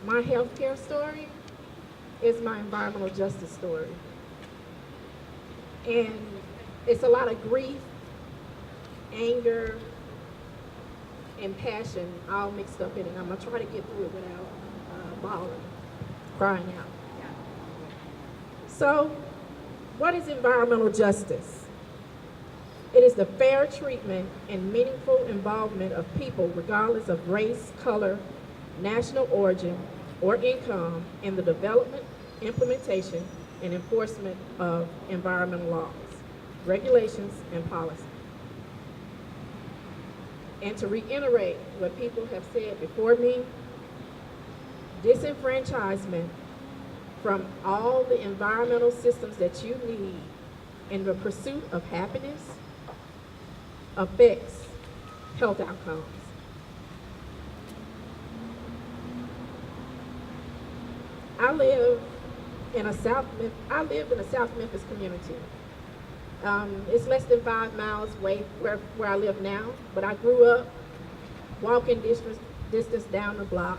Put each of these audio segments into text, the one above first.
my healthcare story is my environmental justice story. And it's a lot of grief, anger, and passion all mixed up in it. I'm going to try to get through it without bawling, crying out. So, what is environmental justice? It is the fair treatment and meaningful involvement of people regardless of race, color, national origin, or income in the development, implementation, and enforcement of environmental laws, regulations, and policy. And to reiterate what people have said before me, disenfranchisement from all the environmental systems that you need in the pursuit of happiness affects health outcomes. I lived in a South Memphis community. It's less than 5 miles away where I live now, but I grew up walking distance down the block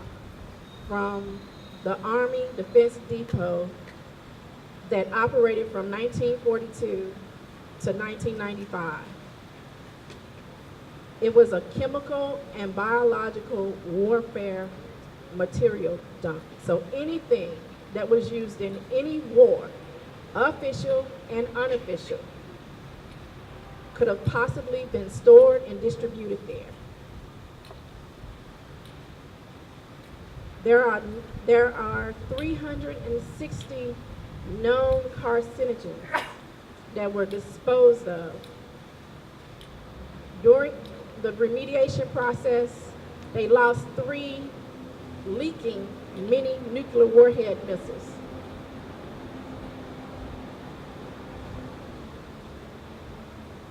from the Army Defense Depot that operated from 1942 to 1995. It was a chemical and biological warfare material dump. So anything that was used in any war, official and unofficial, could have possibly been stored and distributed there. There are 360 known carcinogens that were disposed of. During the remediation process, they lost 3 leaking mini nuclear warhead missiles.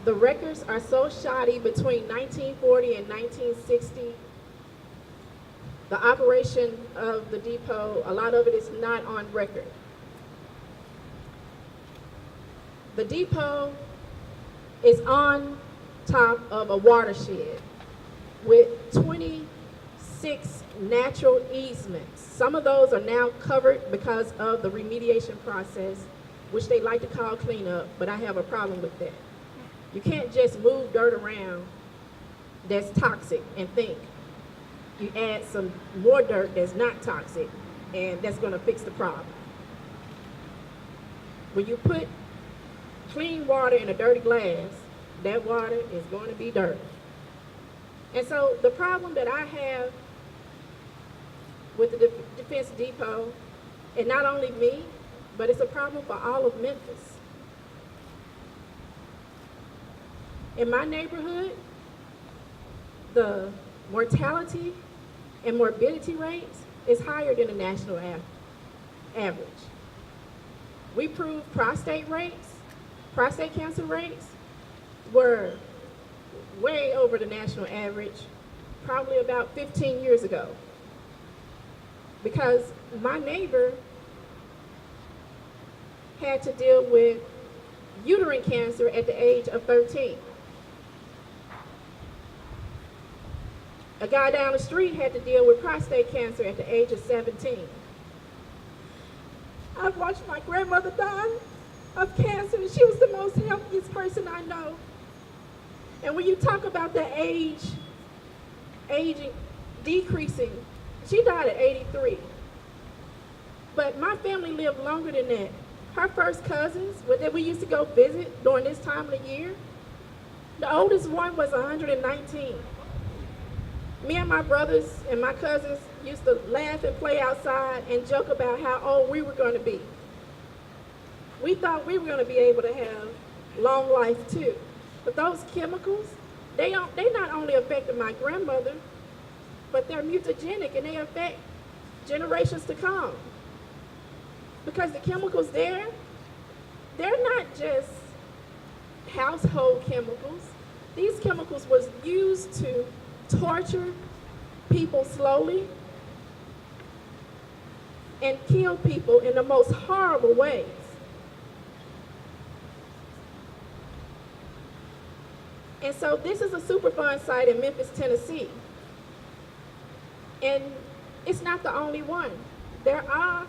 The records are so shoddy between 1940 and 1960. The operation of the depot, a lot of it is not on record. The depot is on top of a watershed with 26 natural easements. Some of those are now covered because of the remediation process, which they like to call cleanup, but I have a problem with that. You can't just move dirt around that's toxic and think you add some more dirt that's not toxic and that's going to fix the problem. When you put clean water in a dirty glass, that water is going to be dirt. And so the problem that I have with the Defense Depot, and not only me, but it's a problem for all of Memphis. In my neighborhood, the mortality and morbidity rates is higher than the national average. We proved prostate cancer rates were way over the national average probably about 15 years ago. Because my neighbor had to deal with uterine cancer at the age of 13. A guy down the street had to deal with prostate cancer at the age of 17. I've watched my grandmother die of cancer, and she was the most healthiest person I know. And when you talk about the aging, decreasing, she died at 83. But my family lived longer than that. Her first cousins, that we used to go visit during this time of the year, the oldest one was 119. Me and my brothers and my cousins used to laugh and play outside and joke about how old we were going to be. We thought we were going to be able to have long life too. But those chemicals, they not only affected my grandmother, but they're mutagenic and they affect generations to come. Because the chemicals there, they're not just household chemicals. These chemicals was used to torture people slowly and kill people in the most horrible ways. And so this is a Superfund site in Memphis, Tennessee. And It's not the only one. There are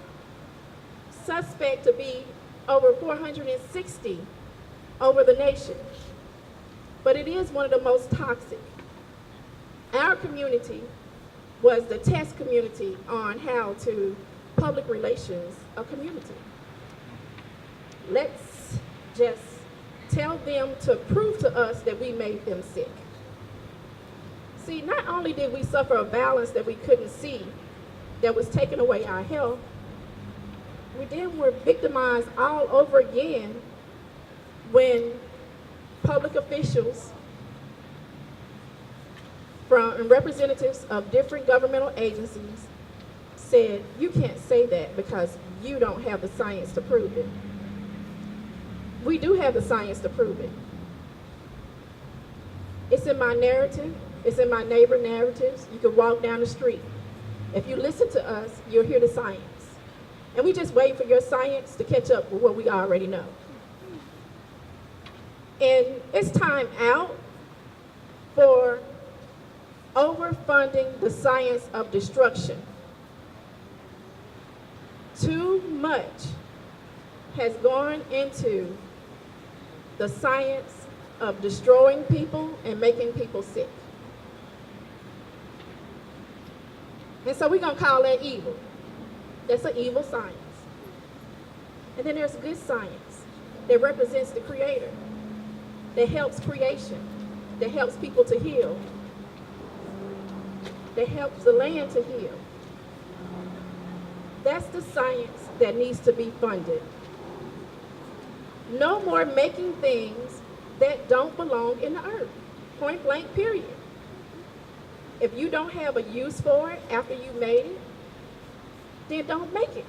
suspect to be over 460 over the nation, but it is one of the most toxic. Our community was the test community on how to public relations a community. Let's just tell them to prove to us that we made them sick. See, not only did we suffer a balance that we couldn't see, that was taking away our health, we then were victimized all over again when public officials and representatives of different governmental agencies said, you can't say that because you don't have the science to prove it. We do have the science to prove it. It's in my narrative. It's in my neighbor narratives. You can walk down the street. If you listen to us, you'll hear the science. And we just wait for your science to catch up with what we already know. And it's time out for overfunding the science of destruction. Too much has gone into the science of destroying people and making people sick. And so we're going to call that evil. That's an evil science. And then there's good science that represents the Creator, that helps creation, that helps people to heal, that helps the land to heal. That's the science that needs to be funded. No more making things that don't belong in the earth. Point blank, period. If you don't have a use for it after you made it, then don't make it.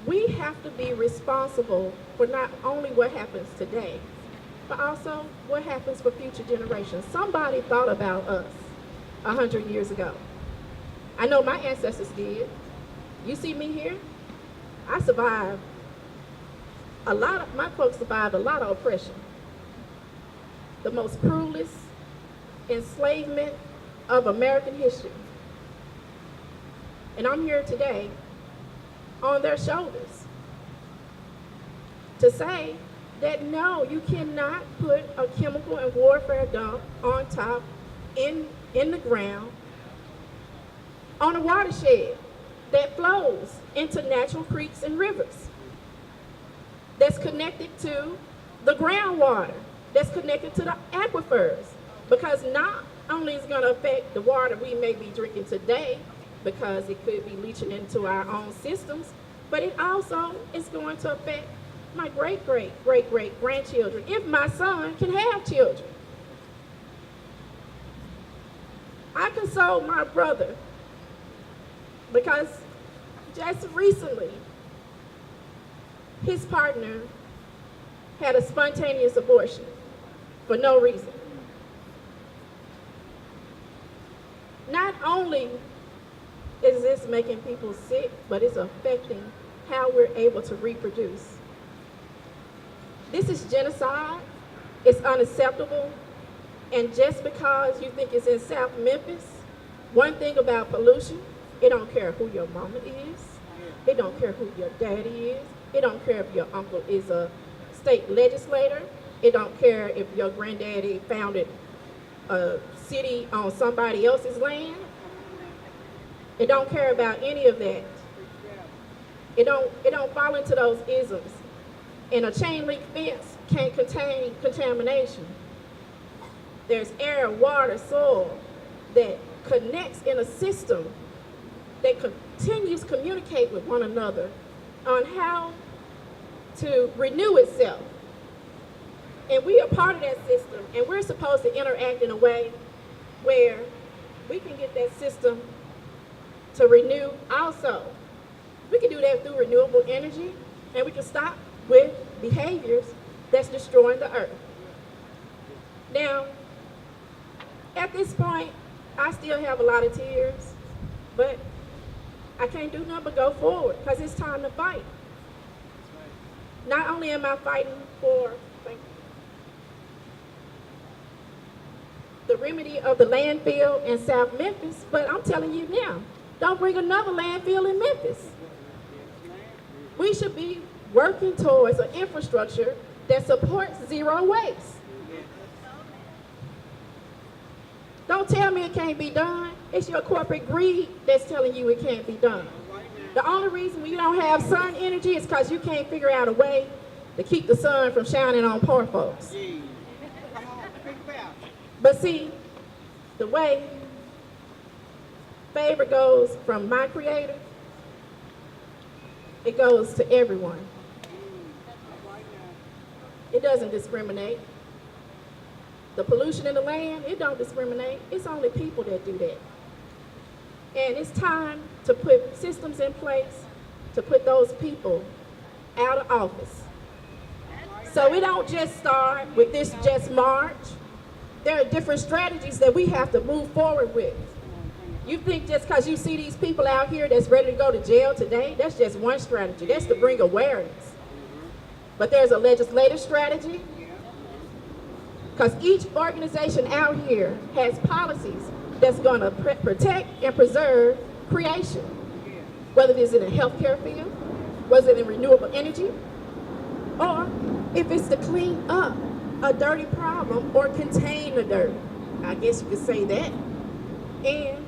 We have to be responsible for not only what happens today, but also what happens for future generations. Somebody thought about us 100 years ago. I know my ancestors did. You see me here? I survived. My folks survived a lot of oppression. The most cruelest enslavement of American history. And I'm here today on their shoulders to say that no, you cannot put a chemical and warfare dump on top in the ground on a watershed that flows into natural creeks and rivers, that's connected to the groundwater, that's connected to the aquifers, because not only is it going to affect the water we may be drinking today, because it could be leaching into our own systems, but it also is going to affect my great-great-great-great-grandchildren, if my son can have children. I console my brother because just recently, his partner had a spontaneous abortion for no reason. Not only is this making people sick, but it's affecting how we're able to reproduce. This is genocide. It's unacceptable. And just because you think it's in South Memphis, one thing about pollution, it don't care who your mama is. It don't care who your daddy is. It don't care if your uncle is a state legislator. It don't care if your granddaddy founded a city on somebody else's land. It don't care about any of that. It don't fall into those isms. And a chain link fence can't contain contamination. There's air, water, soil that connects in a system that continues to communicate with one another on how to renew itself. And we are part of that system, and we're supposed to interact in a way where we can get that system to renew also. We can do that through renewable energy, and we can stop with behaviors that's destroying the earth. Now, at this point, I still have a lot of tears, but I can't do nothing but go forward because it's time to fight. Not only am I fighting for the remedy of the landfill in South Memphis, but I'm telling you now, don't bring another landfill in Memphis. We should be working towards an infrastructure that supports zero waste. Don't tell me it can't be done. It's your corporate greed that's telling you it can't be done. The only reason we don't have sun energy is because you can't figure out a way to keep the sun from shining on poor folks. But see, the way favor goes from my creator, it goes to everyone. It doesn't discriminate. The pollution in the land, it don't discriminate. It's only people that do that. And it's time to put systems in place to put those people out of office. So we don't just start with this just march. There are different strategies that we have to move forward with. You think just because you see these people out here that's ready to go to jail today, that's just one strategy. That's to bring awareness. But there's a legislative strategy, because each organization out here has policies that's going to protect and preserve creation, whether it is in the healthcare field, whether it's in renewable energy, or if it's to clean up a dirty problem or contain the dirt. I guess you could say that. And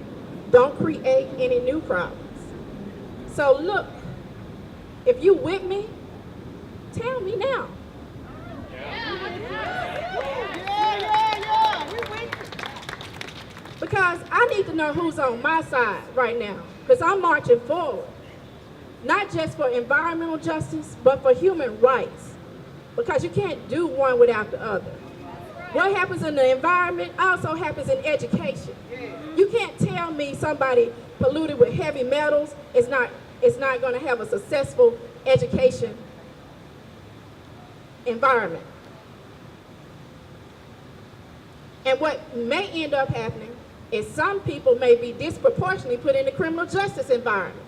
don't create any new problems. So look, if you with me, tell me now. Because I need to know who's on my side right now, because I'm marching forward, not just for environmental justice, but for human rights, because you can't do one without the other. What happens in the environment also happens in education. You can't tell me somebody polluted with heavy metals is not going to have a successful education environment. And what may end up happening is some people may be disproportionately put in the criminal justice environment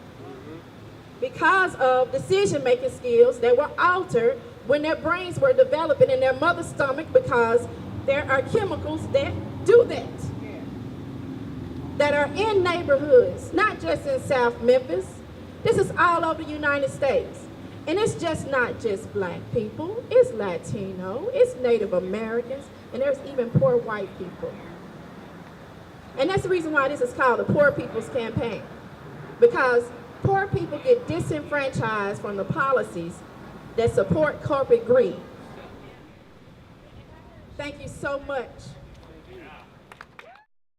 because of decision-making skills that were altered when their brains were developing in their mother's stomach, because there are chemicals that do that, that are in neighborhoods, not just in South Memphis. This is all over the United States. And it's just not just black people, it's Latino, it's Native Americans, and there's even poor white people. And that's the reason why this is called the Poor People's Campaign, because poor people get disenfranchised from the policies that support corporate greed. Thank you so much.